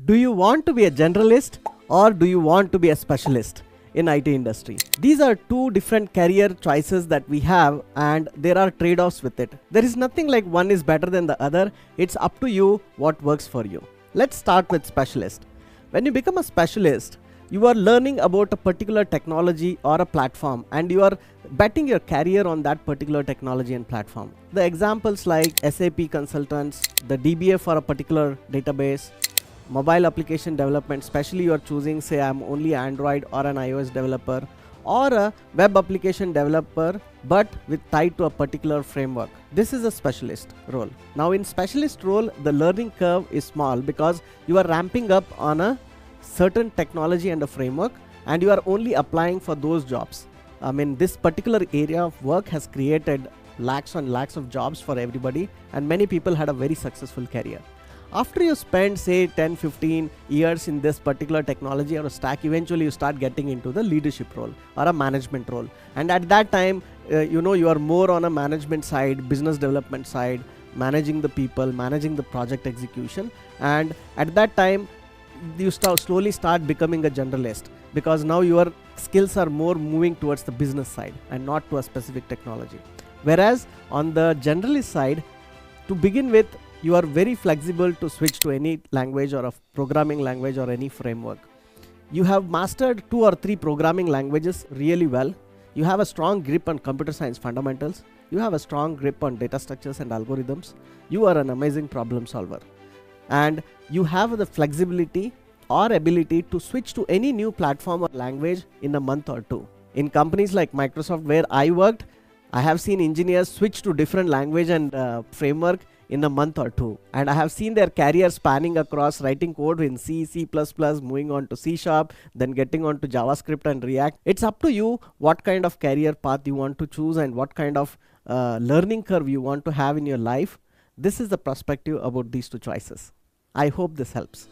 Do you want to be a generalist or do you want to be a specialist in IT industry? These are two different career choices that we have, and there are trade-offs with it. There is nothing like one is better than the other. It's up to you what works for you. Let's start with specialist. When you become a specialist, you are learning about a particular technology or a platform, and you are betting your career on that particular technology and platform. The examples like SAP consultants, the DBA for a particular database, mobile application development, especially you are choosing, say, I'm only Android or an iOS developer, or a web application developer but with tied to a particular framework. This is a specialist role. Now in specialist role, the learning curve is small because you are ramping up on a certain technology and a framework, and you are only applying for those jobs. I mean, this particular area of work has created lakhs and lakhs of jobs for everybody, and many people had a very successful career. After you spend, say, 10-15 years in this particular technology or a stack, eventually you start getting into the leadership role or a management role, and at that time you are more on a management side, business development side, managing the people, managing the project execution, and at that time you slowly start becoming a generalist, because now your skills are more moving towards the business side and not to a specific technology. Whereas on the generalist side, to begin with, you are very flexible to switch to any language or a programming language or any framework. You have mastered 2 or 3 programming languages really well. You have a strong grip on computer science fundamentals. You have a strong grip on data structures and algorithms. You are an amazing problem solver. And you have the flexibility or ability to switch to any new platform or language in a month or 2. In companies like Microsoft where I worked, I have seen engineers switch to different language and framework in a month or 2, and I have seen their career spanning across writing code in C, C++, moving on to C#, then getting on to JavaScript and React. It's up to you what kind of career path you want to choose and what kind of learning curve you want to have in your life. This is the perspective about these two choices. I hope this helps.